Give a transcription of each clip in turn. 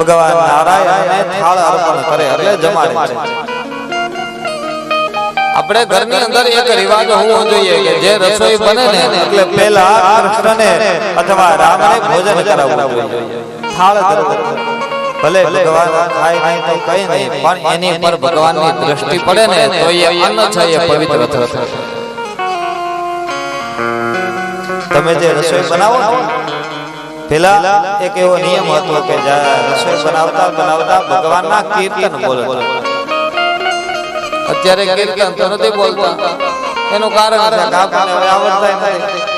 ભગવાન નારાયણને થાળ અર્પણ કરે એટલે જમાડે છે. આપણે ઘરની અંદર એક રિવાજ હોવો જોઈએ કે જે રસોઈ બને ને એટલે પહેલા કૃષ્ણને અથવા રામને ભોજન કરાવવું જોઈએ. થાળ ભલે ભગવાન ખાય નહીં તો કઈ નહીં, પણ એની પર ભગવાનની દ્રષ્ટિ પડે ને તો એ અન્ન છે એ પવિત્ર થશે. તમે જે રસોઈ બનાવો પેલા એક એવો નિયમ હતો કે રસોઈ બનાવતા બનાવતા ભગવાનના કીર્તન બોલો. અત્યારે કીર્તન તો નથી બોલતા, એનું કારણ છે કે આપણને હવે આવડતા નથી.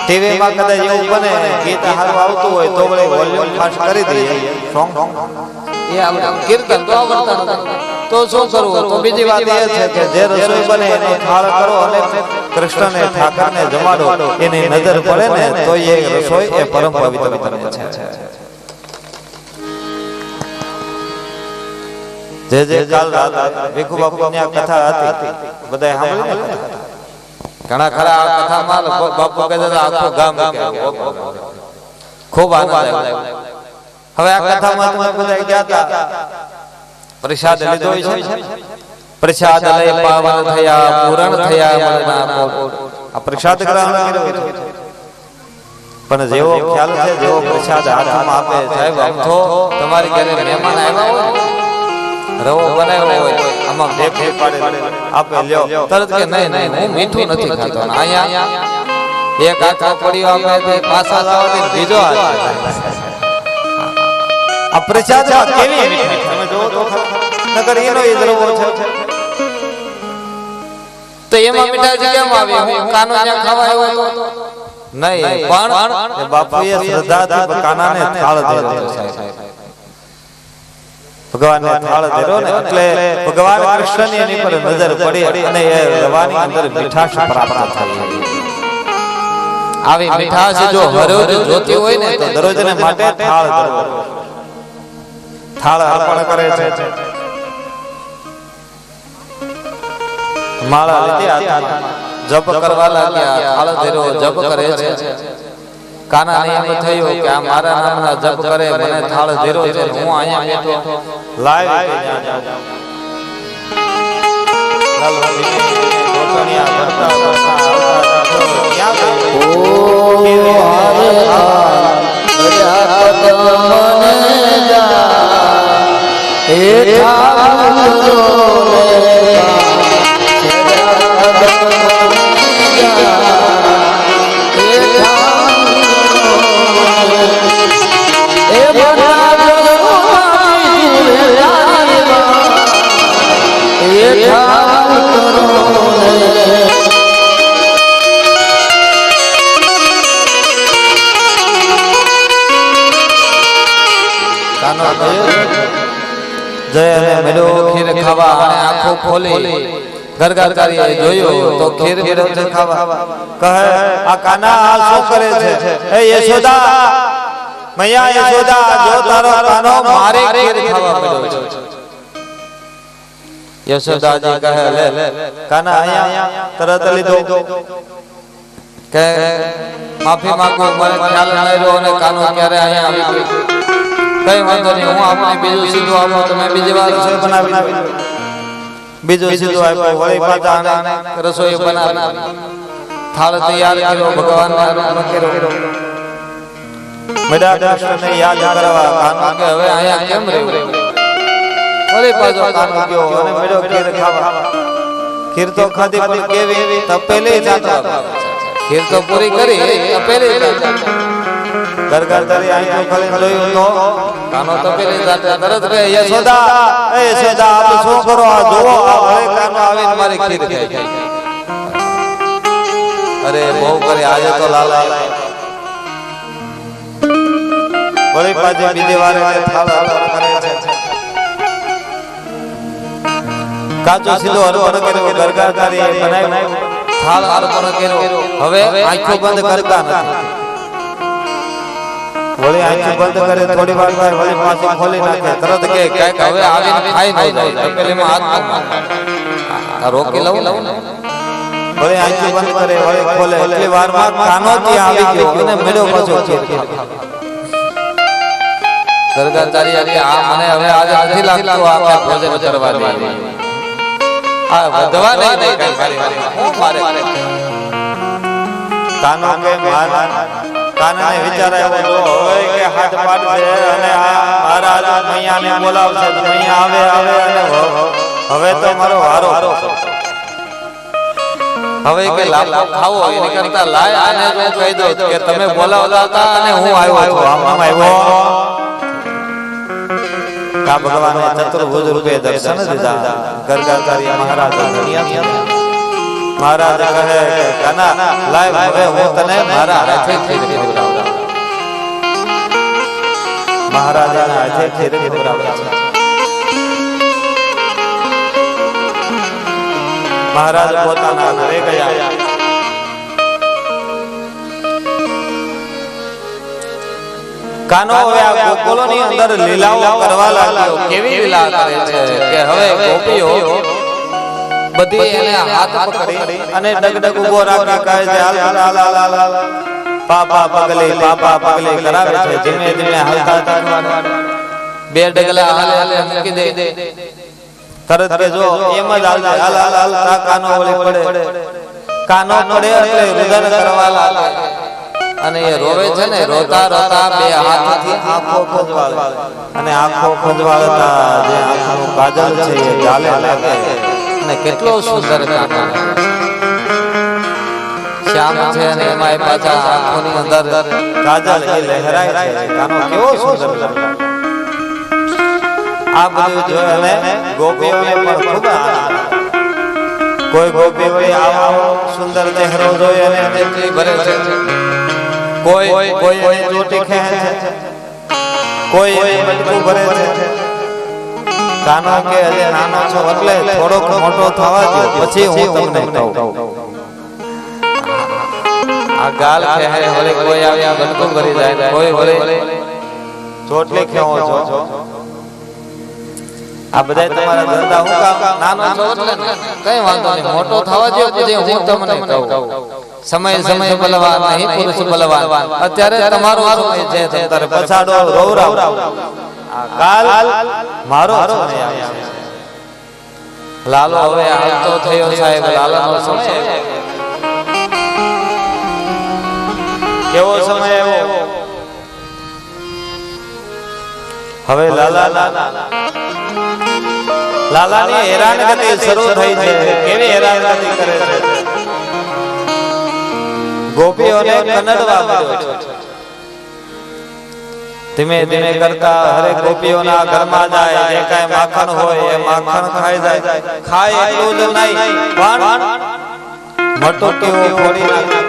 ટીવી માં કદાચ એવું બને ગીત સારું આવતું હોય તો વળી વોલ્યુમ ફાસ્ટ કરી દઈએ સોંગ એ આવડે, કીર્તન તો આવડતા નથી તો શું કરવું? તો બીજી વાત એ છે કે જે રસોઈ બને એનો થાળ કરો અને કૃષ્ણને ઠાકરને જમાડો, એની નજર પડે ને તો એ રસોઈ એ પરમ પવિત્ર બને છે. જે જે કાલ રાત ભીખુ બાપુની આ કથા હતી બધાએ સાંભળી. ઘણા ખરા આ કથામાં બાપુ કહેતા આખું ગામ ખૂબ આનંદ આવ્યો. હવે આ કથામાં તમે બધા ગયા હતા, પ્રસાદ લીધો છે, પ્રસાદ લઈ પાવન થયા, પૂરણ થયા મનના કોટ. આ પ્રસાદ ગ્રહણ કર્યો છે, પણ જેવો ખ્યાલ છે જેવો પ્રસાદ હાથમાં આપે સાહેબ, આમ તો તમારી ઘરે મહેમાન આવ્યા હોય રવો બનાવ્યો હોય આમાં બે ફેર પાડે આપે લ્યો તરત કે નહીં નહીં હું મીઠું નથી ખાતો. અહીંયા એક આખો પડ્યો આપે પાછા લાવવાની બીજો હાથ. આ પ્રસાદ કેવી મીઠાઈ તમે જોવો તો નગર એનો ઈ દ્રવો છે તો એમાં મીઠાઈ કેમ આવી? હું કાનો ત્યાં ખાવા આવ્યો હતો નહીં, પણ બાપુએ શ્રદ્ધાથી કાનાને થાળ દીધો સાહેબ. ભગવાનને થાળ દેરો ને એટલે ભગવાન કૃષ્ણની એની પર નજર પડી અને એ રવાની અંદર મીઠાશ પ્રાપ્ત થઈ. આવી મીઠાશ જો હરોજ જોતી હોય ને તો દરરોજને માટે થાળ ધરવો, થાળ અર્પણ કરે છે. માળા લીધી હાથમાં, જપ કરવા લાગ્યા, થાળ ધર્યો, જપ કરે છે. કાનાને એમ થયું કે આ મારા નામના જપ કરે, મને થાળ ધર્યો છે, હું અહીંયા બેઠો લાઈવ ખીર ખાવા અને આંખો ખોલી ગરગરકારીએ જોયું તો ખીર વિરુદ્ધ ખાવા કહે આ કાના આ શું કરે છે? એ યશોદા મૈયા યશોદા જો તારો કાનો મારે ખીર ખાવા મળ્યો છે. યશોદાજી કહે લે કાના અહીંયા તરત લીધો કે માફી માંગો, મને ખ્યાલ ન રહ્યો અને કાનો ક્યારે અહીંયા આવી ગયો. કઈ વાંધો નહીં, હું આપણે બીજું સીધું આપો, તમે બીજી વાર રસોઈ બનાવી. બીજું સીધું આપ્યો, વળી પાછા રસોઈ બનાવી, થાળ તૈયાર કર્યો, ભગવાનને અર્પણ કર્યો. મેડા કૃષ્ણને યાદ કરવા કાનો કે હવે અહીંયા કેમ રહ્યું? વળી પાછો કાનો ગયો અને મેડો ખીર ખાવા. ખીર તો ખાધી પણ કેવી તપેલી જાતો, ખીર તો પૂરી કરી તપેલી જાતો. ગરગર કરી આંખો ખોલી જોયું તો કાનો તપેલી જાતે તરત કહે યશોદા એ યશોદા આપ શું કરો? આ જોવો આ વળી કાનો આવીને મારી ખીર ખાઈ. અરે બહુ કરે આજે તો લાલા વળી પાછી બીજી વાર થાળ અર્પણ કરે છે. કાચો સીધો અર્પણ કર્યો, ગરગર કરી બનાવ્યો, થાળ અર્પણ કર્યો. હવે આંખો બંધ કરતા નથી, વળી આંખો બંધ કરે, થોડી વાર બાદ વળી પાછી ખોલી નાખે. તરત કે કઈક હવે આવીને ખાઈ ન જાય, તપેલીમાં હાથ આ રોકી લઉં ને. વળી આંખો બંધ કરે, વળી ખોલે. એટલી વારમાં કાનો ત્યાં આવી ગયો અને મેળો પાછો ખીર ખાવા. ગરગાચાર્ય કે આ મને હવે આજે નથી લાગતું આપણે ભોજન કરવા દે આ વધવા નહીં કઈ મારે કાનો કે કાનાને વિચાર આવ્યો હોય કે હાથ પાડશે અને આ મહારાજ મૈયાને બોલાવશે તો મૈયા આવે અને હવે તો મારો વારો હવે કે લાપો ખાવો એની કરતા લાય આને જો કહી દો કે તમે બોલાવતા હતા અને હું આવ્યો છું આમ આવ્યો કા ભગવાને ચતુર્ભુજ રૂપે દર્શન દીધા ગરગાચાર્ય મહારાજ મહારાજ કહે કાના લાય હવે હું તને મારા હાથેથી ખવડાવું મહારાજાના હાથેથી ખવડાવું મહારાજ પોતાના ઘરે ગયા કાનો હવે આ ગોકુળોની અંદર લીલાઓ કરવા લાગ્યો કેવી લીલા કરે છે કે હવે ગોપીઓ બધી એને હાથ પકડી અને ડગડગ ઉભો રાખી કહે છે હાલ હાલ હાલ હાલ પાપા પગલી કરાવે છે ધીમે ધીમે હાલતા બે ડગલા હાલે મૂકી દે તરત કે જો એમ જ હાલ હાલ હાલ કાનો ઓલી પડે કાનો પડે એટલે રુદન કરવા લાગે અને એ રોવે છે ને રોતા રોતા બે હાથથી આંખો ખોજવાળે અને આંખો ખોજવાળતા જે આંખનું કાજલ છે એ ચાલે લાગે અને કેટલો સુંદર કાનો શ્યામ છે અને એમાં પાછા આંખોની અંદર કાજલ એ લહેરાય છે કાનો કેવો સુંદર લાગે આ બધું જોઈને ગોપીઓને પણ ખૂબ આનંદ કોઈ ગોપીઓ આવો સુંદર લહેરો જોઈ અને તેટલી ભરે છે કોઈ કોઈ ચોટી ખેંચે છે કોઈ બટકું ભરે છે કાનો કે હજે નાનો છો એટલે થોડોક મોટો થવા દો પછી હું તમને કહું આ ગાલ કહે ઓલે કોઈ આવ્યા બટકું ભરી જાય કોઈ ઓલે ચોટલી ખેવો છો આ બધા તમારા ધંધા હું કામ નાનો છો એટલે કઈ વાંધો નહીં મોટો થવા દો પછી હું તમને કહું સમય બલવાન નહીં પુરુષ બલવાન અત્યારે તમારો સમય છે ત્યારે પછાડો રોવરાવ કાલ મારો સમય આવે લાલો હવે હાલતો થયો સાહેબ લાલાનો સમય કેવો સમય આવ્યો હવે લાલાની હેરાનગતિ શરૂ થઈ છે કેવી હેરાનગતિ કરે છે ગોપીઓને કનડવા મળ્યો છે ધીમે ધીમે કરતા હરેક ગોપીઓના ઘરમાં જાય જે કાંઈ માખણ હોય એ માખણ ખાઈ જાય ખાય એટલું જ નહીં પણ મટોટીઓ ફોડી નાખે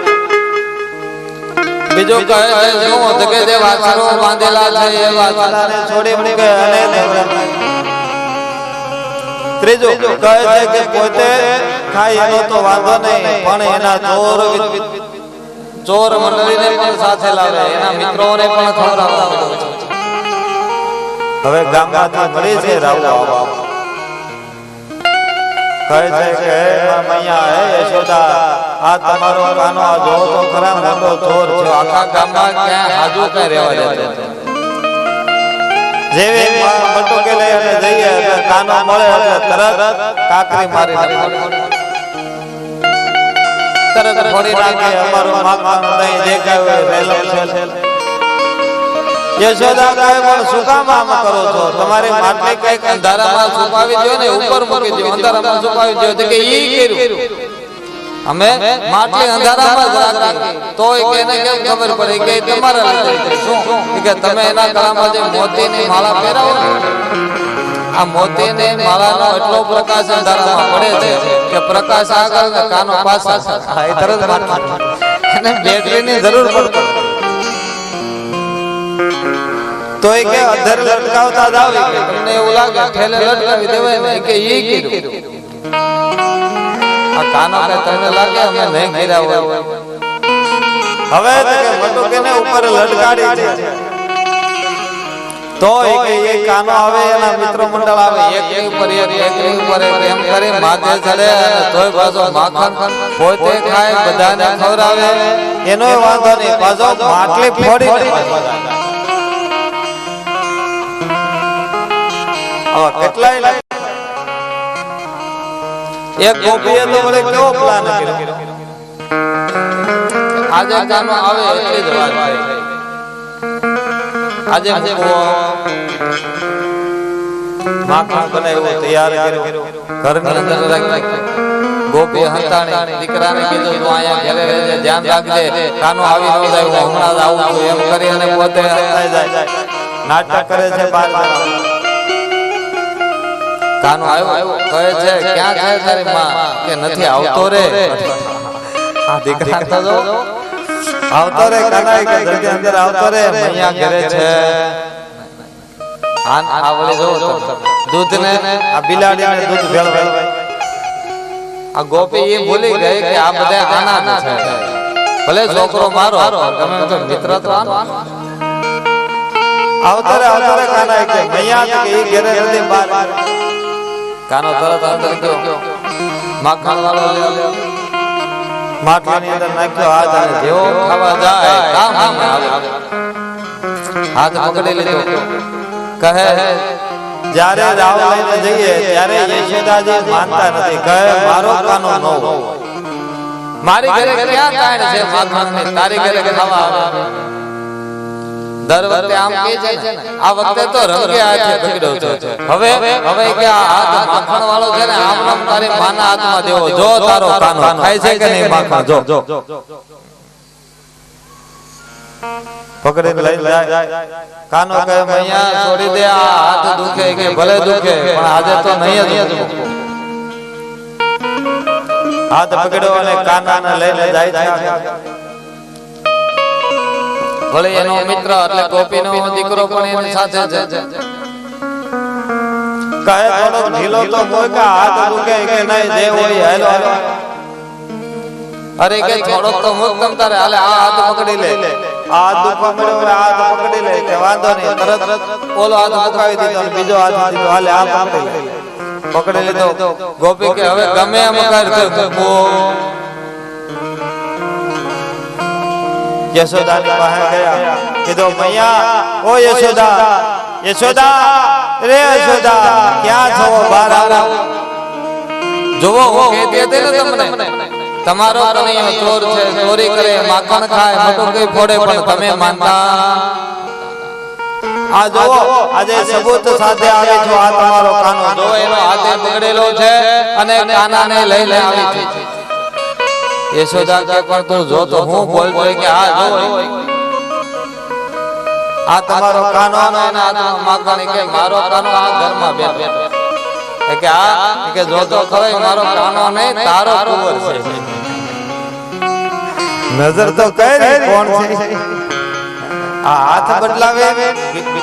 બીજું કહે છે શું ધકે જે વાછરો બાંધેલા છે એ વાછરાને છોડી મૂકે અને ત્રીજું કહે છે કે પોતે ખાય એનો તો વાંધો નહીં પણ એના ચોર મંડળીને પણ સાથે લાવે એના મિત્રોને પણ ખવડાવે હવે ગામમાંથી મળી છે રાવ કહે છે કે મૈયા હે યશોદા આ તમારો કાનો આ જો તો ખરા મોટો ચોર છે આખા ગામમાં ક્યાં હાજુ કઈ રહેવા દેતો જેવી બટુકે લઈ અને જઈએ એટલે કાનો મળે એટલે તરત કાકરી મારી નાખે તરત ફોડી નાખે અમારો માખણ દહીં જે કાંઈ રેલમ છે યશોદા કહે પણ શું કામ આમ કરો છો તમારી માટલી કઈક અંધારામાં છુપાવી દો ને ઉપર મૂકી દો અંધારામાં છુપાવી દો તો કે ઈ કર્યું અમે માટલી અંધારામાં જ રાખી તો એને કેમ ખબર પડે કે તમારા લીધે શું કે તમે એના ગળામાં જે મોતીની માળા પહેરાવો આ મોતીની માળાનો એટલો પ્રકાશ અંધારામાં પડે છે કે પ્રકાશ આગળ ને કાનો પાછળ એ તરત એને બેટરીની જરૂર પડતી તો એ કે અધર લટકાવતા જાવ કે તમને એવું લાગે ઠેલે લટકાવી દેવાય ને કે ઈ કર્યું આ કાનો કે તમને લાગે અમે નહીં કર્યા હોય હવે કે મટુકેને ઉપર લટકાડી છે તો એ કાનો આવે એના મિત્ર મંડળ આવે એક ઉપર એમ કરી માથે ચડે અને તોય પાછો માખણ પોતે ખાય બધાને ખવડાવે એનો વાંધો નહીં પાછો માટલી ફોડી આવા કેટલાય એક ગોપીએ તો મને કેવો પ્લાન કર્યો આજે કાનો આવે એટલી જ વાત થાય આજે મૂકવો માખણ બનાવ્યો તૈયાર કર્યો ઘરની અંદર રાખી ગોપી હંતાણી દીકરાને કીધું તું અહીંયા ઘરે રહેજે ધ્યાન રાખજે કાનો આવી ન જાય હું હમણાં જ આવું છું એમ કરી અને પોતે હંતાઈ જાય નાટક કરે છે બાર કાનો આવ્યો કહે છે ક્યાં છે તારી માં કે નથી આવતો રે આ દીકરા તો જો આવતો રે કાનાઈ કે જલ્દી અંદર આવતો રે મૈયા ઘરે છે આ વળી જો દૂધ ને આ બિલાડીને દૂધ ભેળવે આ ગોપી એ ભૂલી ગઈ કે આ બધા આના છે ભલે છોકરો મારો તમે તો મિત્ર તો આવતો રે કાનાઈ કે મૈયા કે ઈ ઘરે જલ્દી બહાર કાનો તરત અંદર ગયો માખણ વાળો લ્યો માટલાની અંદર નાખ્યો હાથ અને જેવો ખાવા જાય કામ આવે હાથ પકડી લીધો કહે જ્યારે રાવ લઈને જઈએ ત્યારે યશોદાજી માનતા નથી કહે મારો કાનો નો મારી ઘરે ક્યાં કાંડ છે માખણની તારી ઘરે ખાવા આવે દર વખતે આમ કહે છે ને આ વખતે તો રંગે હાથે પકડ્યો છે હવે કે આ હાથ માખણ વાળો છે ને આમ આમ તારી માના હાથમાં દેવો જો તારો કાનો ખાય છે કે નહીં માખણ જો પકડી લઈ જાય કાનો કહે મૈયા છોડી દે આ હાથ દુખે કે ભલે દુખે પણ આજે તો નહીં જ હાથ પકડ્યો અને કાનાને લઈને જાય છે ભલે એનો મિત્ર એટલે ગોપીનો દીકરો પણ એની સાથે છે કહે થોડો ઢીલો તો કોઈ કા હાથ દુખે કે નહીં જે હોય હાલો અરે કે થોડો તો મુક તમ તારે હાલે આ હાથ પકડી લે આ હાથ દુખવા મળ્યો હાથ પકડી લે કે વાંધો નહીં તરત ઓલો હાથ મુકાવી દીધો અને બીજો હાથ દીધો હાલે આ પકડી લીધો ગોપી કે હવે ગમે એમ કર યશોદાની પાસે ગયા કીધું મૈયા ઓ યશોદા રે યશોદા ક્યાં છો બહાર આવો જોવો હું કહેતી હતી ને તમને તમારો કનૈયો ચોર છે ચોરી કરે માખણ ખાય મટુકી ફોડે પણ તમે માનતા આ જોવો આજે સબૂત સાથે આવે છો આ તમારો કાનો જો એનો હાથે પકડેલો છે અને કાનાને લઈને આવી છે યશોદા કે પણ તું જો તો હું બોલતો કે આ જો આ તમારો કાનો અને એના માખણ કે મારો કાનો આ ઘરમાં બેઠો કે આ કે જો તો ખરે મારો કાનો નહીં તારો કુંવર છે નજર તો કઈ રે કોણ છે આ હાથ બદલાવે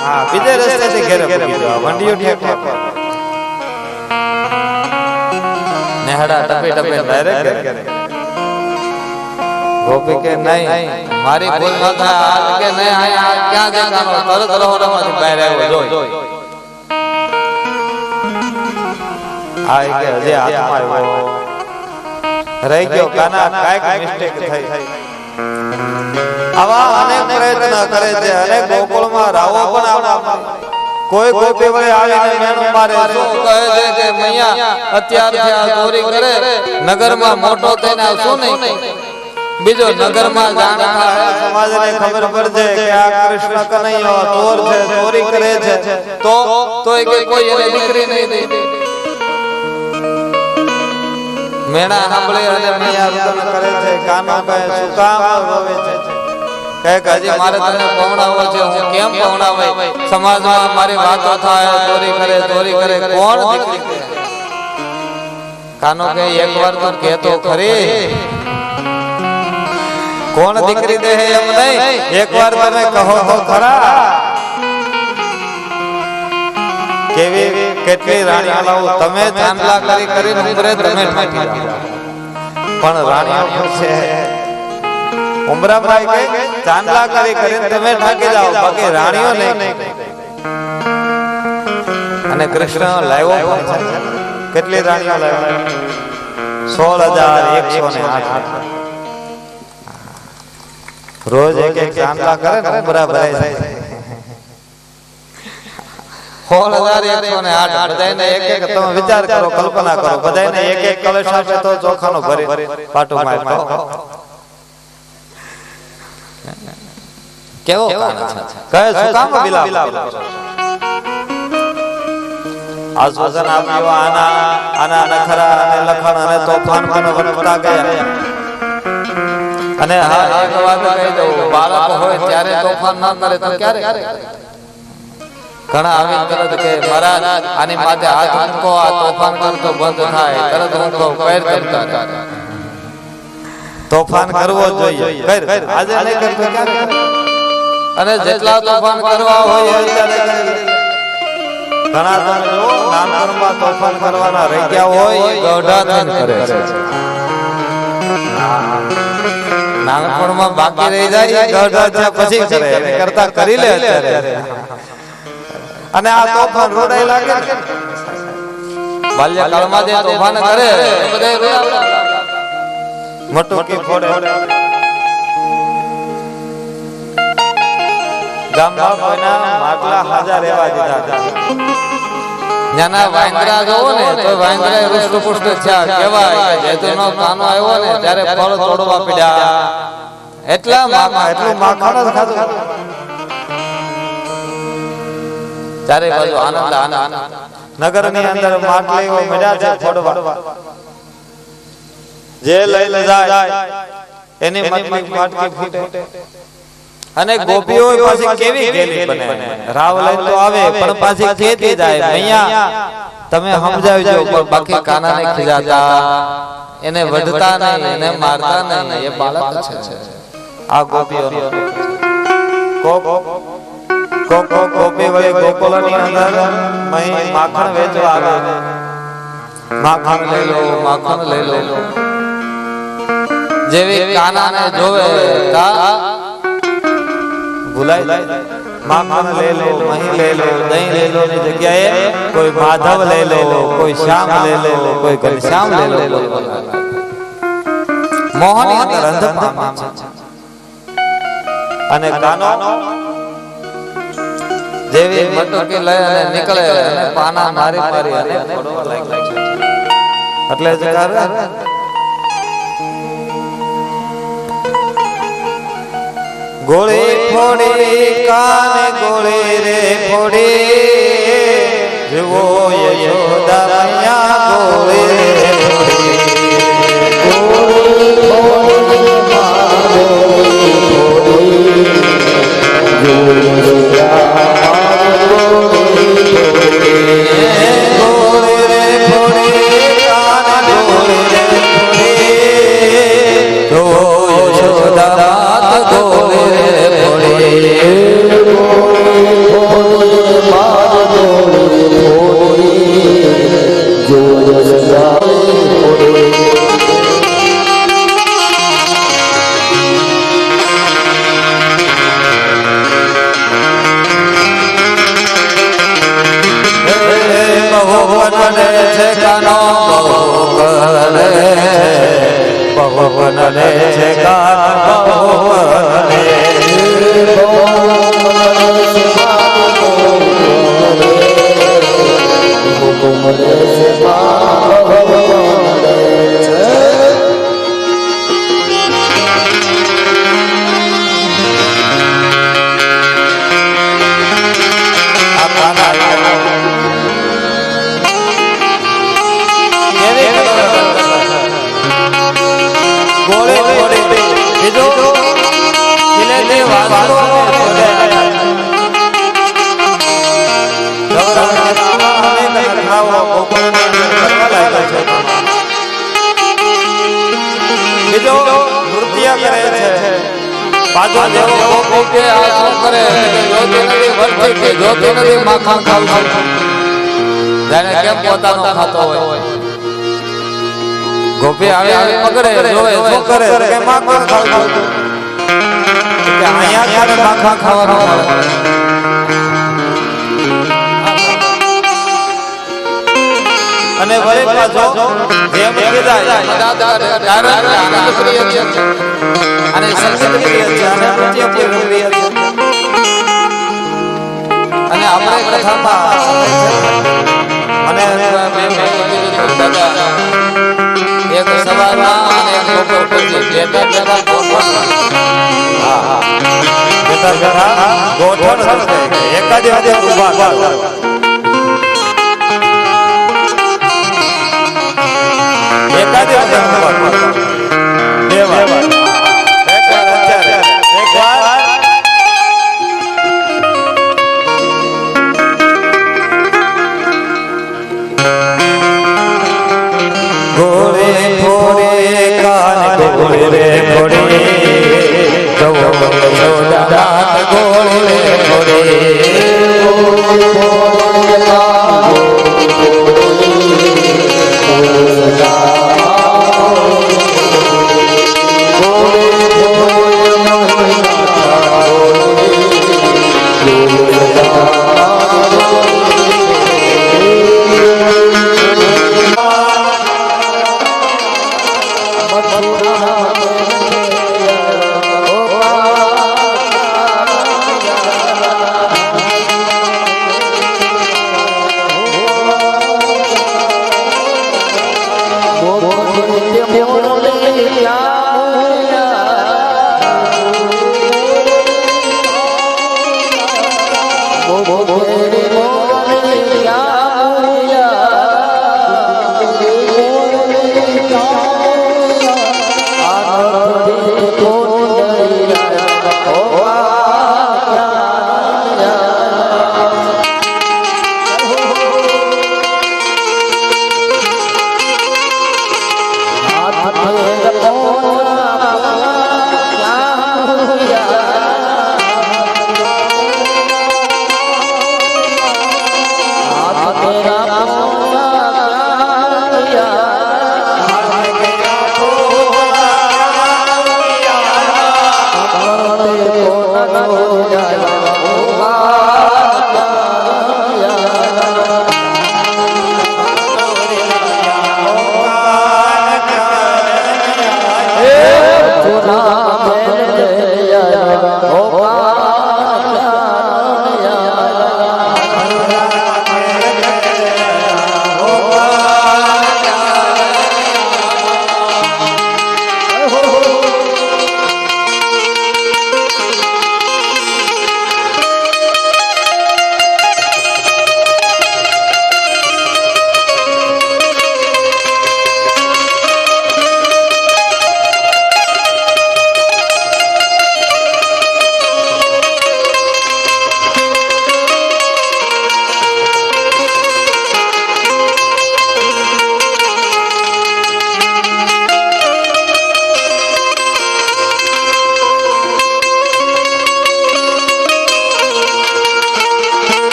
હા બીજે રસ્તે ઘેરે વંડીઓ ઠેકો નેહડા ટપે ટપે ડાયરેક્ટ ઘરે ગોપી કે નહીં મારી ભૂલ ન થાય કે નહીં આ ક્યાં દેખાનો તરત રહોડામાંથી બહાર આવ્યો જોઈ આ કે હજી હાથમાં આવ્યો રહી ગયો કાના કાઈક મિસ્ટેક થઈ આવા અનેક પ્રયત્ન કરે છે અને ગોકુળમાં રાવો પણ આવવા કોઈ ગોપી વળે આવીને મેણું મારે શું કહે છે કે મૈયા અત્યારથી આ ચોરી કરે નગરમાં મોટો થઈને શું નહીં બીજો નગરમાં જાણ થાય સમાજને ખબર પડશે કે આ કૃષ્ણ કનૈયો ચોર છે ચોરી કરે છે તો એ કે કોઈ એને દીકરી નહીં દે મેણા સાંભળે અને મૈયા રૂદન કરે છે કાનો કહે શું કામ રોવે છે કહે હજી મારે તને પહોંચાડવો છે હું કેમ પહોંચાડે સમાજમાં મારી વાતો થાય ચોરી કરે કોણ દીકરી કાનો કહે એકવાર તો કહેતો ખરી કોણ દીકરી દે એમ નહીં એકવાર તમે કહો તો ખરા કેવી કેટલી રાણીઓ લાવું તમે ચાંદલા કરીને ઉમરે તમે ઠાકી જાઓ પણ રાણીઓ છે ઉમરાભાઈ કે ચાંદલા કરીને તમે ઠાકી જાઓ બાકી રાણીઓ નહીં અને કૃષ્ણ લાવ્યો પણ છે કેટલી રાણીઓ લાવ્યો 16,108 રોજ એક ચાંદલા કરે ને ઉમરા ભરાય જાય 16,108 બધાયને એક એક તમે વિચાર કરો, કલ્પના કરો, બધાયને એક એક કલશ આપે તો ચોખાનો ભરે પાટું મારતો કેવો કહે શું કામ વિલાપ આશ્વાસન આપ્યું આના નખરા અને લખણ અને તોફાન મને વધતા ગયા. અને હા એક વાત કહી દઉં, બાળક હોય ત્યારે તોફાન ના કરે તો ક્યારે ઘણા આવી તરત કે મહારાજ આની માથે હાથ મૂકો, આ તોફાન કરતો બંધ થાય, તરત હું કહું કર કરતા તોફાન કરવો જોઈએ, કર આજે નહીં કરતો ક્યારે. અને જેટલા તોફાન કરવા હોય ત્યારે ઘણા તમે જો નાનપણમાં તોફાન કરવાના રહી ગયા હોય ગઢા થઈને કરે છે. નાનપણમાં બાકી રહી જાય ગઢા થયા પછી કરે, એને કરતા કરી લે અત્યારે. અને આ તોફાન રોડાઈ લાગે ને બાલ્યકાળમાં જે તોફાન કરે એ બધા રોડા મટુકી ફોડે. ગામમાં કોઈના માટલા હાજર રહેવા દીધા હતા. નાના વાંદરા જોવો ને તો વાંદરા રૂષ્ટ થયા, કહેવાય કે જેતુનો કાનો આવ્યો ને ત્યારે ફળ તોડવા પડ્યા. એટલું માખણ જ ખાધું. ચારે બાજુ આનંદ આનંદ. નગરની અંદર માટલીઓ મળ્યા છે ફોડવા. જે લઈ જાય એની માટકી ફૂટે. અને ગોપીઓ પાછી કેવી ગેલી બને, રાવ લઈ તો આવે પણ પાછી કેતી જાય. મૈયા તમે સમજાવજો, પણ બાકી કાનાને ખીજાતા, એને વધતા નહીં, એને મારતા નહીં, એ બાળક છે. આ ગોપીઓ ગોપી વળી ગોકુળની અંદર માખણ વેચવા આવે. માખણ લઈ લો, માખણ લઈ લો. જેવી કાનાને જોવે તા ભૂલાઈ જાય. માખણ લઈ લો, મહી લઈ લો, દહીં લઈ લો ની જગ્યાએ કોઈ માધવ લઈ લો, કોઈ શ્યામ લઈ લો, કોઈ ઘનશ્યામ લઈ લો. મોહની અંદર અંધ પામે છે. અને કાનો જેવી મટકી લઈ અને નીકળે અને પાના મારી મારી અને ફોડવા લાગે છે. એટલે જ કરે ગોળી ફોડી કાને ગોળી રે ફોડી જુઓ યશોદા મૈયા ગોળી રે ફોડી. ગોળી ફોડી મારો ફોડી જુઓ યશોદા ગોળી રે ફોડી કાને ગોળી રે ફોડી જુઓ યશોદા ગોળી ગોપી આવે પકડે જોવે શું કરે કે માખણ ખાવ કે આયા ક્યારે માખણ ખાવાનો અને વળી પાછો જેમ કીધા આનંદ પ્રિય છે અને સંગીત પ્રિય છે અને નૃત્ય પ્રિય છે અને આપણે કથામાં અને એક સવારમાં અને એક બપોર પછી બેઠા ગોઠણ એકાદી વાગે ઉભા એકાદી વાગે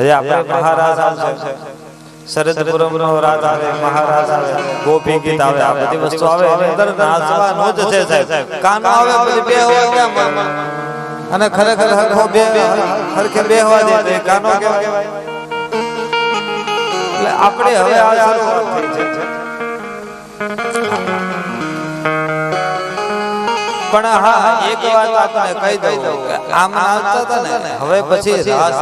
હજી આપણે મહારાજ આવશે, શરદપુરમનો રાજ આવે, મહારાજ આવે, ગોપી ગીત આવે, આ બધી વસ્તુ આવે એની અંદર નાચવાનું જ છે સાહેબ. કાનો આવે પછી બે હોય કેમ અને ખરેખર હરખો બે હરખે બે હોવા દે તો કાનો કહેવાય. એટલે આપણે હવે આ શરૂઆત થઈ છે. પણ હા એક વાત આપણે કહી દઉં કે આમ નાચતા હતા ને હવે પછી રાસ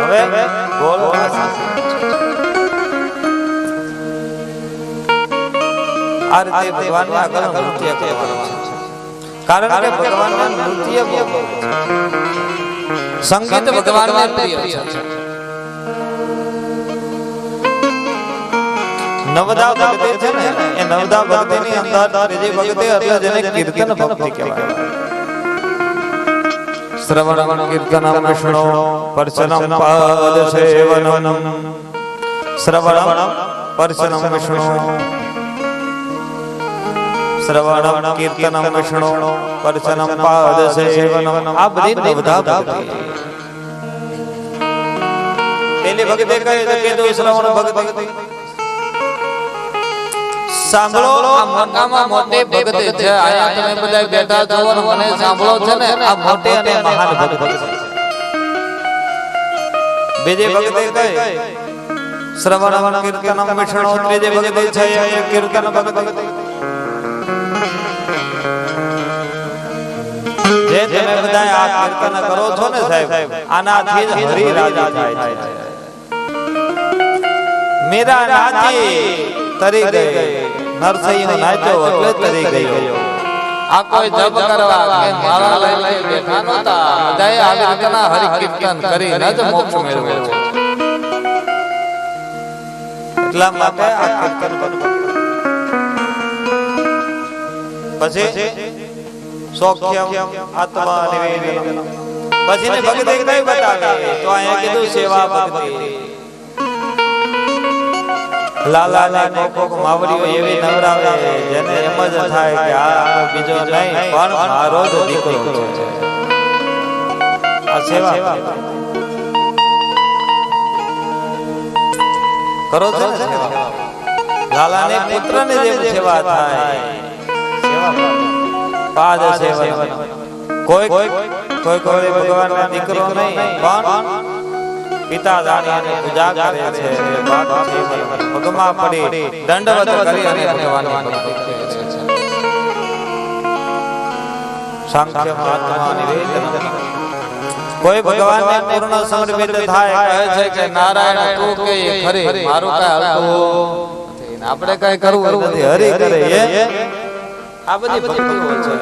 હવે ગોળ આ રીતે ભગવાનને આગળ નૃત્ય કરવાનું છે. કારણ કે ભગવાનને નૃત્ય બહુ સંગીત ભગવાનને પ્રિય છે. નવદા ભક્તિ છે ને એ નવદા ભક્તિની અંદર ત્રીજી ભક્તિ એટલે જેને કીર્તન ભક્તિ કહેવાય. શ્રવણમ કીર્તનમ વિષ્ણુ પર્ચનમ પાદ સેવનમ શ્રવણમ પર્ચનમ વિષ્ણુ શ્રવણમ કીર્તનમ વિષ્ણુ પર્ચનમ પાદ સેવનમ આ બધી નવદા ભક્તિ. પેલી ભક્તિ કહે છે કે જો શ્રવણ ભક્તિ સાંભળો. આ મોટામાં મોટી ભક્તિ છે. આયા તમે બધા બેઠા છો અને મને સાંભળો છે ને આ મોટી અને મહાન ભક્તિ છે. બીજી ભક્તિ કઈ શ્રવણમ કીર્તનમ વિષ્ણુ. ત્રીજી ભક્તિ છે એ કીર્તન ભક્તિ. જે તમે બધા આ કીર્તન કરો છો ને સાહેબ આનાથી જ હરિ રાજી થાય છે. મીરા નાચી તરી ગઈ, નરસિંહ નાચ્યો એટલે તરી ગયો. આ કોઈ જપ કરવા કે માળા લઈ બેઠા નહોતા, બધાએ આવી રીતના હરિ કીર્તન કરીને જ મોક્ષ મેળવ્યો છે. એટલા માટે આ કીર્તન પછી સૌખ્યમ આત્મા નિવેદનમ પછી ને ભક્તિ કઈ બતાવે તો અહીંયા કીધું સેવા ભક્તિ. લાલા ને કોક માવડીઓ એવી નવરાવે જેને એમ જ થાય કે આ બીજો નહીં પણ મારો જ દીકરો છે. આ સેવા કરો છો ને સેવા. લાલા ને પુત્ર ને જેમ સેવા થાય સેવા પાદ સેવન. કોઈ ભગવાન ના દીકરો નહીં પણ પિતા જાણીને પૂજા કરે છે. પગમાં પડી દંડવત કરી અને ભગવાનની ભક્તિ કરે છે. સાંખ્ય આત્મા નિવેદન. કોઈ ભગવાનને પૂર્ણ સમર્પિત થાય કહે છે કે નારાયણ તું કે ખરી મારું કઈ હાલતું નથી, આપણે કઈ કરવું નથી, હરિ કરે એ આ બધી ભક્તિઓ છે.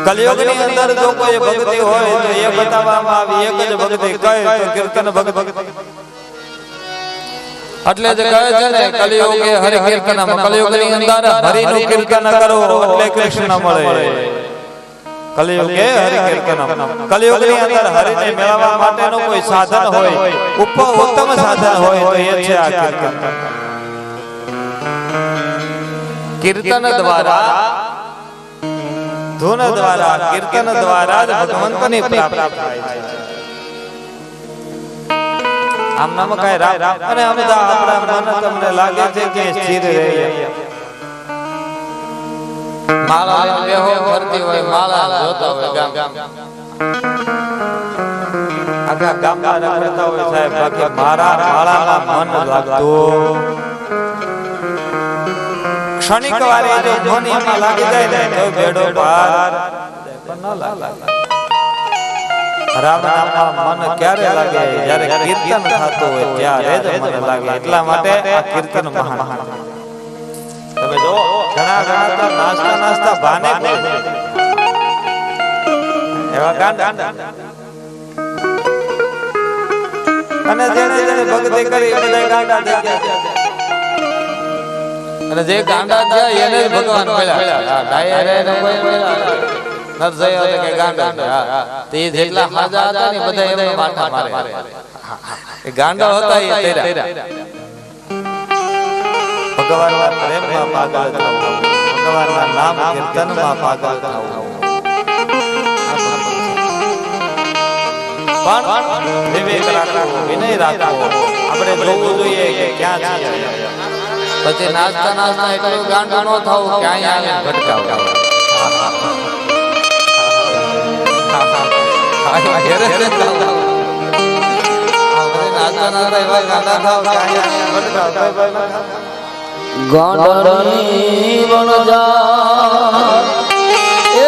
કલિયુગની અંદર જો કોઈ ભક્તિ હોય તો એ બતાવવામાં આવી એક જ ભક્તિ કઈ તો કીર્તન ભક્તિ. એટલે જ કહે છે ને કલિયુગે હરિ કીર્તનમ. કલિયુગની અંદર હરિનું કીર્તન કરો એટલે કૃષ્ણ મળે. કલિયુગે હરિ કીર્તનમ. કલિયુગની અંદર હરિને મેળવવા માટેનું કોઈ સાધન હોય, ઉત્તમ સાધન હોય તો એ છે આ કીર્તન. કીર્તન દ્વારા ધૂન દ્વારા કીર્તન દ્વારા જ ભગવંતની પ્રાપ્તિ થાય છે. આમ નામ કઈ રામ અને અમદા આપણા મન તમને લાગે છે કે સ્થિર રહે. માળા લઈને બેહો ફરતી હોય, માળા જોતા હોય ગામ આખા ગામમાં રખડતા હોય સાહેબ, બાકી મારા માળામાં મન લાગતું. ક્ષણિક વારે જો મન એમાં લાગી જાય ને તો બેડો પાર પણ ન લાગે. રામ નામમાં મન ક્યારે લાગે? જ્યારે કીર્તન થતું હોય ત્યારે જ મન લાગે. એટલા માટે આ કીર્તન મહાન. તમે જો ઘણા તો નાસ્તા ભાને એવા ગાંડા અને જેને ભક્તિ કરી બધા ગાંડા થઈ ગયા. અને જે ગાંડા થયા એને જ ભગવાન મળ્યા. ડાયરે ને કોઈ મળ્યા નરસૈયા એટલે કે ગાંડા તે જેટલા હાજા હતા ને બધા એમને માથા મારે. એ ગાંડા હતા એ તેરા. ભગવાનના પ્રેમમાં પાગલ થવું, ભગવાનના નામ કીર્તનમાં પાગલ થવું. પણ વિવેક રાખવો, વિનય રાખવો, આપણે જોવું જોઈએ કે ક્યાં છે. પછી નાચતા નાચતા એટલું ગાંડું ન થવું કે અહીંયા આવીને ભટકાવ. નાચતા નાચતા એવા ગાંડા થાવ કે અહીંયા ભટકાવ. ગાંડણી વણજા એ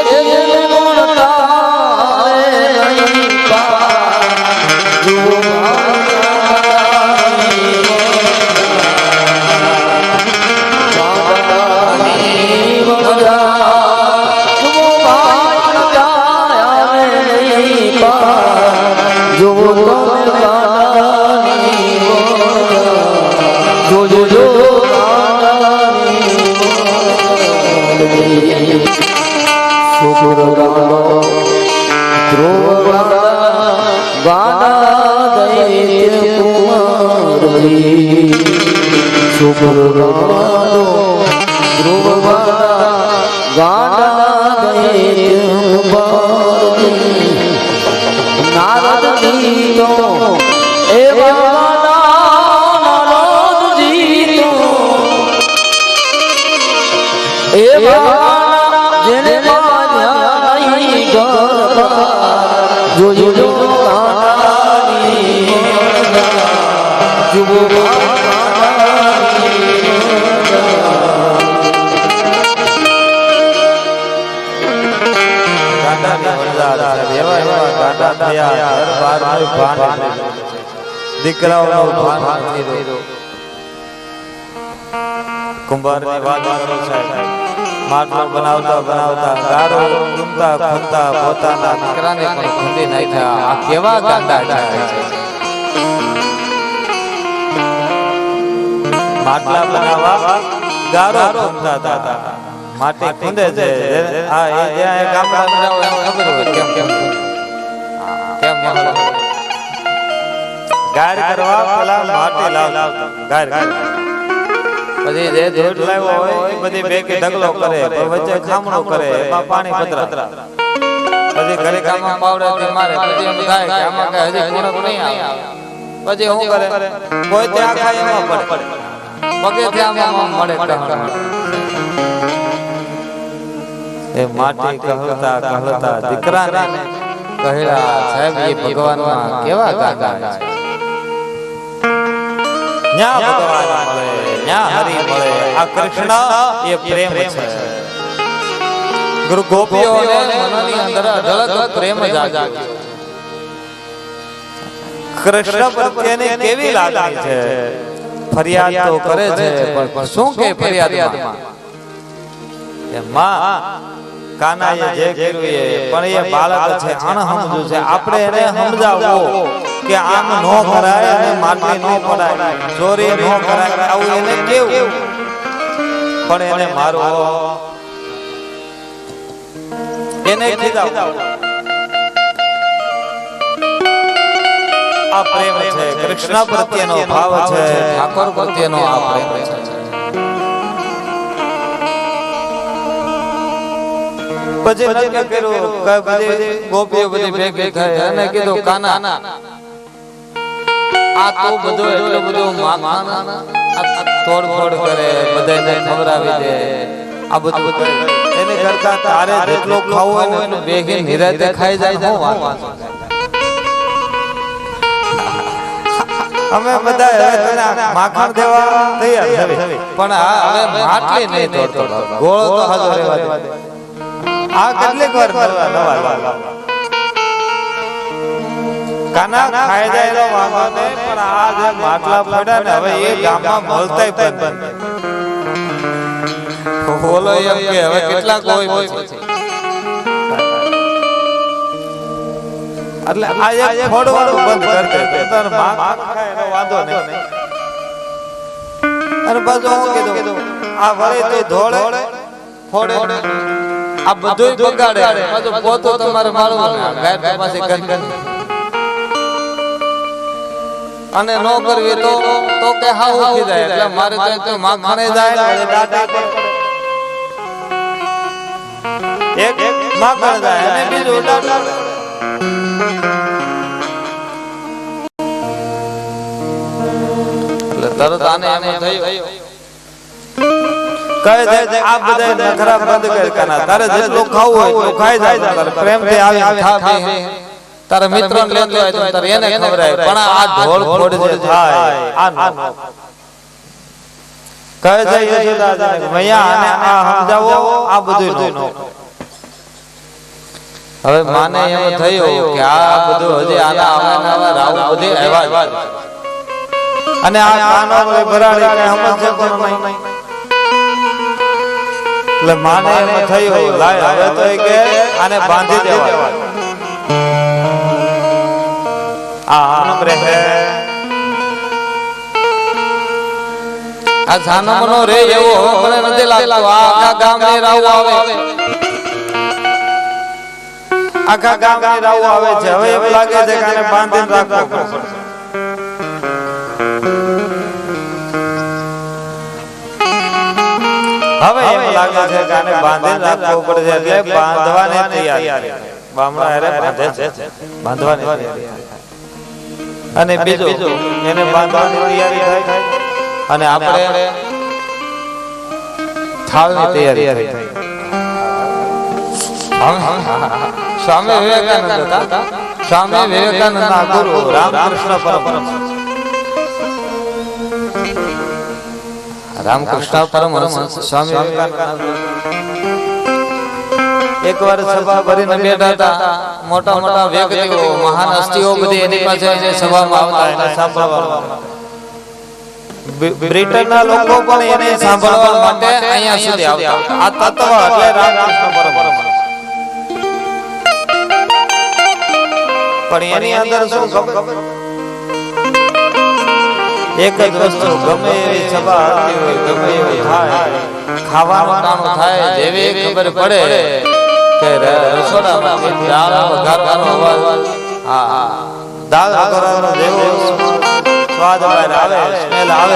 નારદ જીતો જેને જોજો દીકરાઓનો ભાન નથી રહ્યો. કુંભારની વાત કરો સાહેબ, માટલો બનાવતા બનાવતા ગારો ગુંતા ખૂંતા પોતાના દીકરાને પણ ખૂંદી નાખ્યા. આ કેવા ગાંડા છે. માટલા બનાવવા ગારો ખૂંદતા હતા, માટી ખૂંદે છે. આ એ જ્યાં ગામડામાં ખબર હોય કેમ કેમ કેમ ગાર કરવા પેલા માટી લાવતા ગાર પછી જે ધોટ લાવ્યો હોય એ બધી બેકે ઢગલો કરે, વચ્ચે ખામણો કરે, એમાં પાણી પતરા, પછી ઘરે કામમાં પાવડાથી મારે. પછી એમ થાય કે આમાં કઈ હજી પૂરક નહીં આવે. પછી શું કરે, કોઈ ત્યાં ખાય એમાં પડે, પગે ત્યાં મળે. એ માટી કહલતા કહલતા દીકરાને કહેલા સાહેબ એ ભગવાનમાં કેવા ગાંડા છે. ન્યા ભગવાન મળે, ન્યા હરિ મળે. આ કૃષ્ણ એ પ્રેમ છે. ગુરુ ગોપીઓને મનની અંદર અઢળક પ્રેમ જાગ્યો. કૃષ્ણ પ્રત્યેની કેવી લાગણી છે. ફરિયાદ તો કરે છે પણ શું કે ફરિયાદમાં એ માં કાનાએ જે કર્યું એ પણ એ બાળક છે, અણહમજુ છે. આપણે એને સમજાવવો કે આમ નો કરાય અને માટી નો પડાય, ચોરી નો કરાય, આવું એને કેવું. પણ એને મારવો, એને ખીજાવવો. આ પ્રેમ છે, કૃષ્ણ પ્રત્યેનો ભાવ છે, ઠાકોર પ્રત્યેનો આ પ્રેમ છે. પછી નક્કી કર્યું કે બધી ગોપીઓ બધી ભેગી થઈ અને કીધું કાના આ તો બધો એટલો બધો માખણ તોડફોડ કરે, બધાને ખવડાવી દે, આ બધું એને કરતા તારે જેટલો ખાવું હોય ને એટલું ભેગી નિરાતે ખાઈ જાય. હું વાત અમે બધા માખણ દેવા તૈયાર છે, પણ આ હવે માટલી નહીં તોડતો, ગોળો તો હાજો રહેવા દે. આ કેટલીક વાર નવા કાના ખાઈ જાય તો વાંધો નહીં, પણ આ જે માટલા પડ્યા ને હવે એ ગામમાં મળતાય બંધ. બોલો એમ કે હવે કેટલા કોઈ પછી એટલે આ એક ફોડવાનું બંધ કરી દે, તાર માં ખાય એનો વાંધો નહીં. અને પાછું હું કીધું આ વળી તો ધોળે ફોડે આ બધું બગાડે, પાછું પોતો તમારે મારવું ગાય પાસે ગંદ અને નો કરવી તો કે હાવ ઉઠી જાય. એટલે મારે તો માખણે જાય એક માખણ જાય અને બીજું તરત આને એમ થયું કહે છે આ બધા નખરા બંધ કર કાના તારે જેટલું ખાવું હોય તો ખાઈ જાય તારે પ્રેમથી આવી ખા પી તારા મિત્રોને લેતો હોય તો તારે એને ખવરાય પણ આ ઢોળ ફોડ જે થાય આ નો કહે છે યશોદાજીને મૈયા આને આ સમજાવો આ બધું નો હવે માને એમ થયું કે આ બધું હજી આના આવા રાવ બધી આવ્યા અને આ કાનો ભરાડી કે સમજે કોણ નહીં એટલે માને એમ થયું લાય હવે તો એ કે આને બાંધી દેવા આ આનમ રહે આ જાનમનો રે એવો મને નથી લાગતો આખા ગામની રાવ આવે આખા ગામની રાવ આવે છે હવે એમ લાગે છે કે આને બાંધીને રાખવો પડશે હવે એમ લાગે છે કે આને બાંધીને રાખવો પડશે એટલે બાંધવાની તૈયારી બામણા હારે બાંધે છે બાંધવાની તૈયારી અને બીજું એને બાંધવાની તૈયારી થાય અને આપણે થાળની તૈયારી થઈ સ્વામી વિવેકાનંદ હતા સ્વામી વિવેકાનંદના ગુરુ રામકૃષ્ણ પરમહંસ સ્વામી વિવેકાનંદ એકવાર સભા ભરીને બેઠા હતા મોટા મોટા વ્યક્તિઓ મહાન હસ્તીઓ બધી એની પાસે સભામાં આવતા એને સાંભળવા બ્રિટનના લોકો પણ એને સાંભળવા માટે અહીંયા સુધી આવતા આ તત્વ એટલે રામકૃષ્ણ પરમહંસ પણ એની અંદર શું ખબર એક જ વસ્તુ ગમે એવી સભા હતી હોય ગમે એવી થાય ખાવાનું કામ થાય જેવી ખબર પડે કે રસોડામાં દાળ વઘારવાનો અવાજ હા દાળ વઘારવાનો જેવો સ્વાદ બહાર આવે સ્મેલ આવે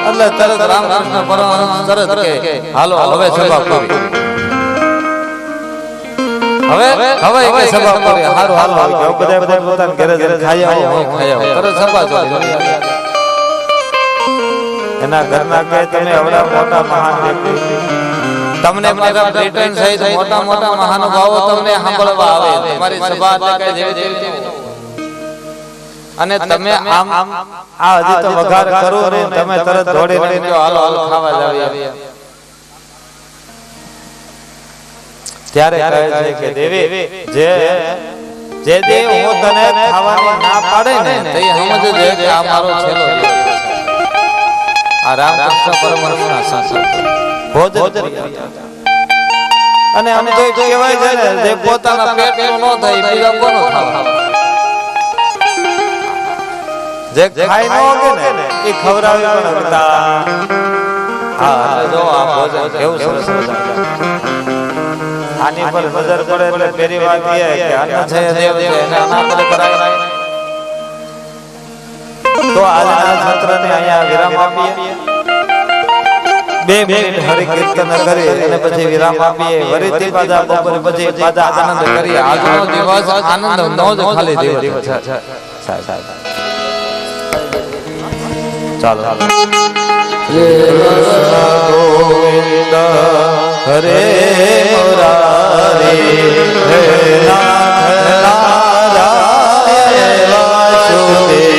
એટલે તરત રામકૃષ્ણ પરમહંસ તરત કે હાલો હવે સભા પૂરી હવે કે સભા પૂરી હારું હાલો બધા પોતાના ઘરે ઘરે ખાઈ આવો તરત સભા ચાલી એના ઘરના કહે તમે આવડા મોટા મહાન વ્યક્તિ તમને મારા બ્રિટન સહિત મોટા મોટા મહાનુભાવો તમને સાંભળવા આવે તમારી સભા એટલે કઈ જેવી અને તમે આમ આ હજી તો વઘાર કરો ને તમે તરત દોડીને કહો હાલો હાલો ખાવા જાવી ત્યારે કહે છે કે દેવી જે દેવ હું તને ખાવાની ના પાડે ને તે સમજજે કે આ મારો છેલ્લો દિવસ આ રામકૃષ્ણ પરમહંસના શાસન ભોજન અને આમ તો કહેવાય છે ને જે પોતાના પેટનું ન થાય બીજા કોનો ખાવા જે ખાઈ ન હોગે ને એ ખવરાવી પણ હતા હા જો આ ભોજન કેવું સરસ આની પર નજર પડે એટલે પેરી વાત એ કે અન્ન છે દેવ છે એને અનાદર કરાય તો આજના સત્રને અહીંયા વિરામ આપીએ 2 મિનિટ હરિ કીર્તન કરી અને પછી વિરામ આપીએ વરીથી પાછા બપોર પછી પાછા આનંદ કરીએ આજનો દિવસ આનંદ નો જ ખાલી દિવસ છે ચાલો ગોવિંદ હરે મુરારી હે નાથ નારાયણ વાસુદેવા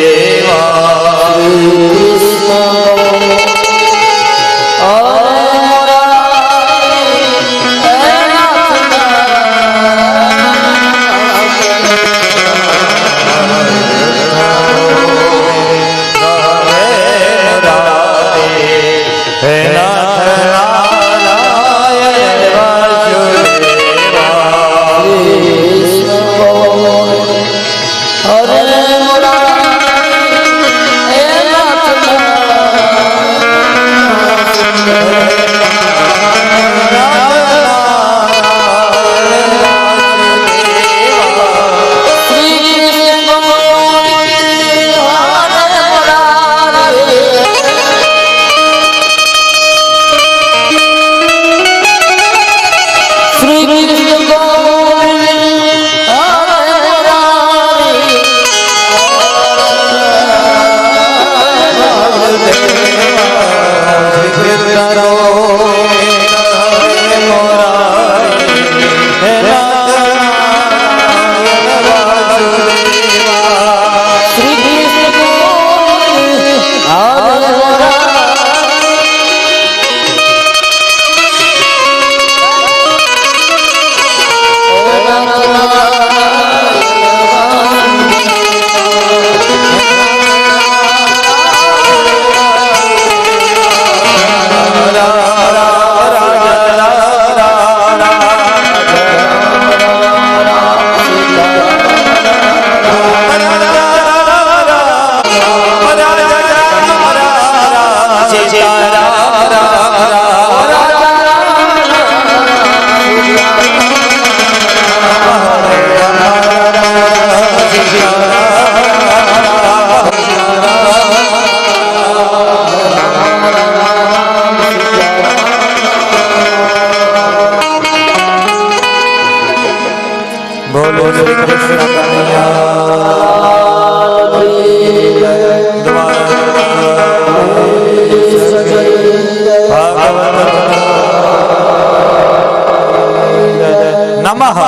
હે નાથ નારાયણ વાસુદેવા બોલો શ્રી કૃષ્ણ કનૈયા નમઃ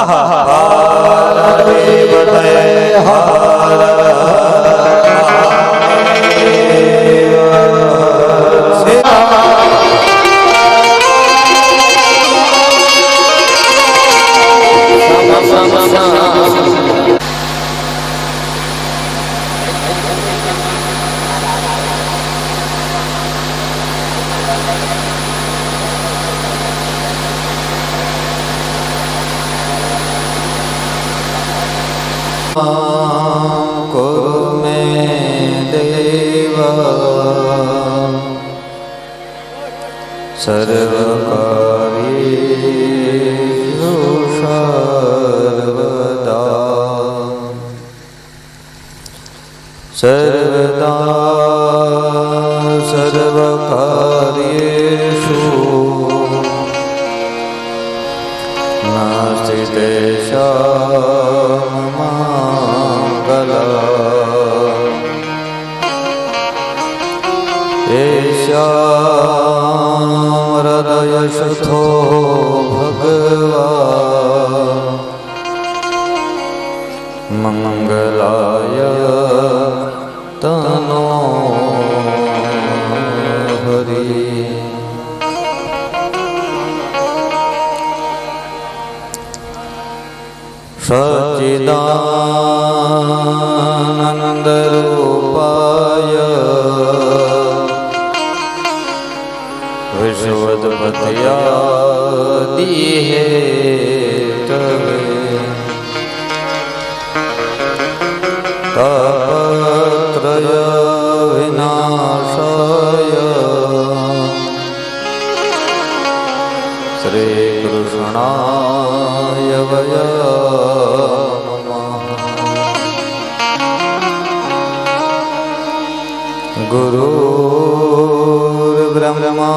પાર્વતી પતયે હર कुरु मे देव सर्वकार्येषु सर्वदा सर्वदा सर्वकार्येषु नास्ति तेषां मङ्गलम् येषां हृदयशुद्धो भगवान् मङ्गलाय तनो हरि सच्चिदानन्दरूपाय विश्वोत्पत्त्यादिहेतवे तापत्रय विनाशाय श्रीकृष्णाय वयम् गुरुर्ब्रह्मा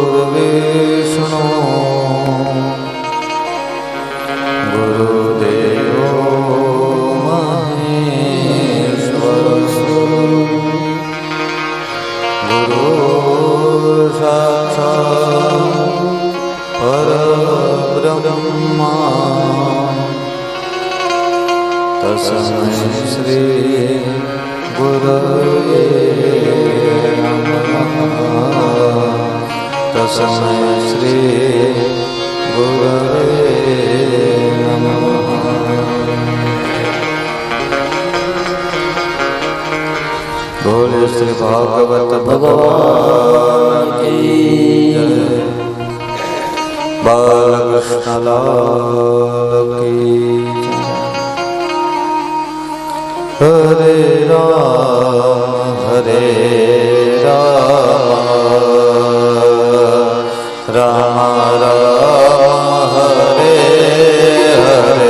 गुरुर्विष्णु गुरुदेवो महेश्वर गुरु साक्षात् परब्रह्मा तस्मै श्री गुरवे नमः तस्मै श्री गुरवे नमः बोले श्री भागवत भगवान की जय बालकृष्ण लाल की हरे राम राम राम हरे हरे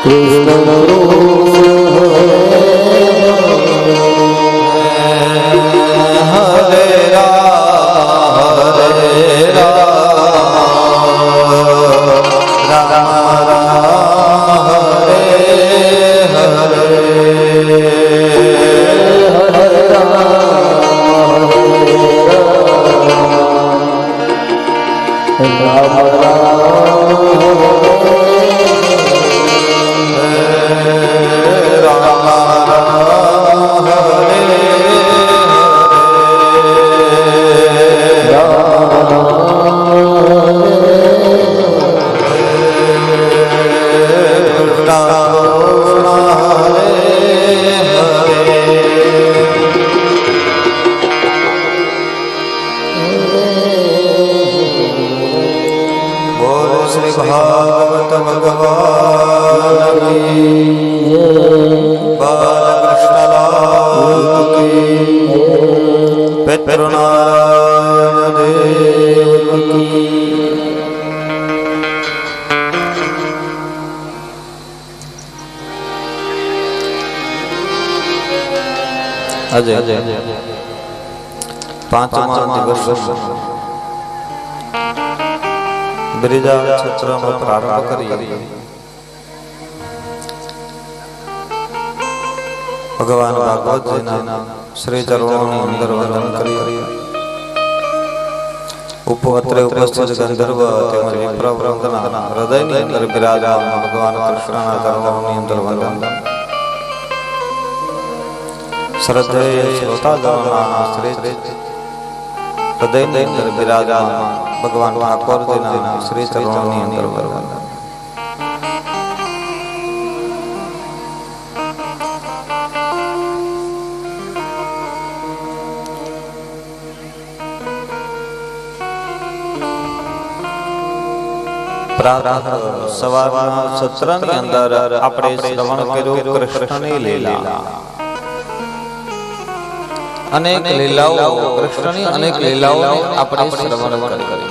Krishna બાલકૃષ્ણલાલ કી પિતૃનારાયણ દેવ કી આજે પાંચમા દિવસ બ્રિજા છત્રનો પ્રારંભ કરી ભગવાન ભાગવતજીના શ્રી ચરણોની અંદર વંદન કરી ઉપવત્રે ઉપસ્થિત ગંધર્વ તેમજ વિપ્રવૃંદના હૃદયની અંદર બિરાજમાન ભગવાન કૃષ્ણના ચરણોની અંદર વંદન શ્રદ્ધેય શ્રોતાગણોના શ્રી હૃદયની અંદર બિરાજમાન ભગવાન ઠાકોરજીના શ્રી ચરણોની અંદર વંદન સવારના સત્રની અંદર આપણે શ્રવણ કર્યું કૃષ્ણની લીલા અનેક લીલાઓ કૃષ્ણની અનેક લીલાઓ આપણે શ્રવણ કરી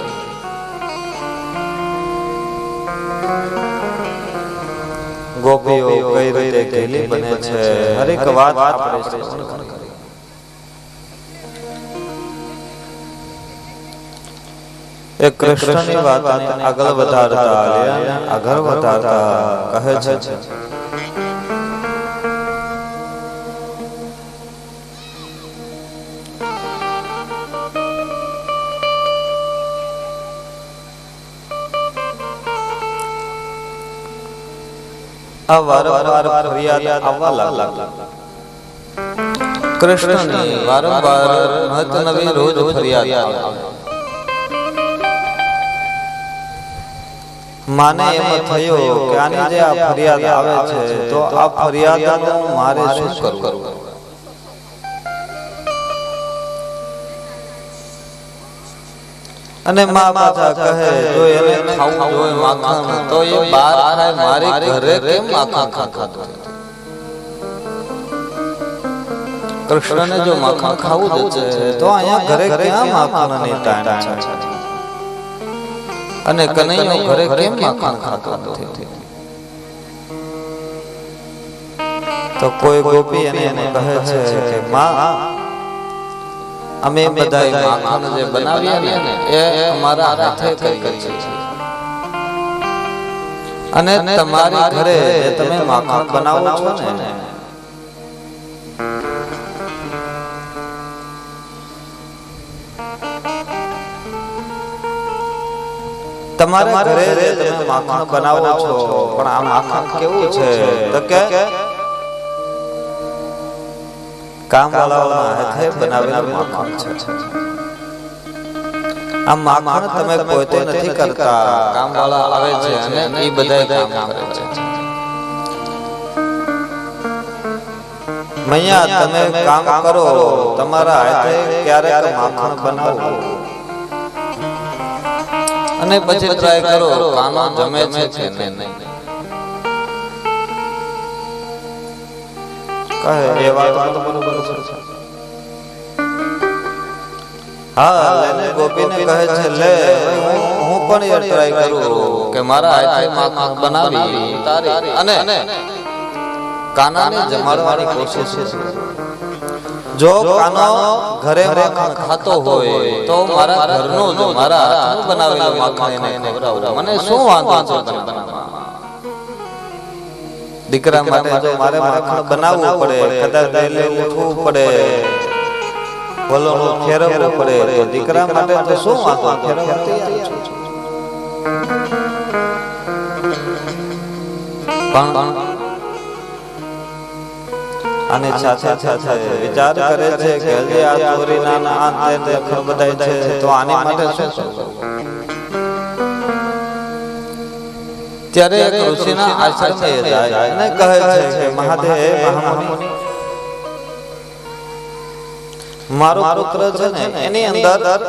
ગોપીઓ કઈ રીતે ઘેલી બને છે હરેક વાત આપણે શ્રવણ કરી એ કૃષ્ણની વાતને આગળ વધારતા કહે છે આ વારંવાર ફરિયાદ આવવા લાગી કૃષ્ણની વારંવાર નવી રોજ ફરિયાદ આવે માને એમ થયો કે આની જે આ ફરિયાદ આવે છે તો આ ફરિયાદનું મારે શું કરવું અને માં પાછા કહે જો એને ખાવું જોઈએ માખણ તો એ બહાર ખાય મારી ઘરે કેમ માખણ ખાતો કૃષ્ણને જો માખણ ખાવું જ છે તો અહીંયા ઘરે ક્યાં માખણની તાણ છે અને કનૈયો ઘરે કેમ માખણ ખાતો નથી તો કોઈ ગોપી એને કહે છે કે માં અમે બધા માખણ જે બનાવીએ ને એ અમારા હાથે કરીએ છીએ અને તમારી ઘરે તમે માખણ બનાવો છો ને તમારા ઘરે તમે માખણ બનાવો છો પણ આ માખણ કેવું છે તો કે કામવાળાઓના હાથે બનાવેલું માખણ છે આ માખણ તમે પોતે નથી કરતા કામવાળા આવે છે અને એ બધા કામ કરે છે મૈયા તમે કામ કરો તમારા હાથે ક્યારેક માખણ બનાવો અને પછી ટ્રાય કરો કાનો જમે છે ને નહીં કહે એ વાત તો બરોબર છે હા લેને ગોપીને કહે છે લે હું પણ યાર ટ્રાય કરું કે મારા હાથે માખણ બનાવી અને કાનાને જમાડવાની કોશિશ કરું જો કાનો ઘરે માખણ ખાતો હોય તો મારા ઘરનું જ મારા હાથનું બનાવેલું માખણ એને ખવડાવું મને શું વાંધો છે બનાવવામાં દીકરા માટે જો મારે માખણ બનાવવું પડે કદાચ ડેલે ઉઠવું પડે બોલોનું ફેરવવું પડે તો દીકરા માટે તો શું વાંધો ફેરવવા તૈયાર છું પણ અને સાથે સાથે વિચાર કરે છે કે હજી આ ચોરીના અંતે ખબર છે તો આની માટે શું કરવું ત્યારે એક ઋષિના આશ્રમે જાય અને કહે છે કે મહાદેવ મહામુનિ મારો પુત્ર છે ને એની અંદર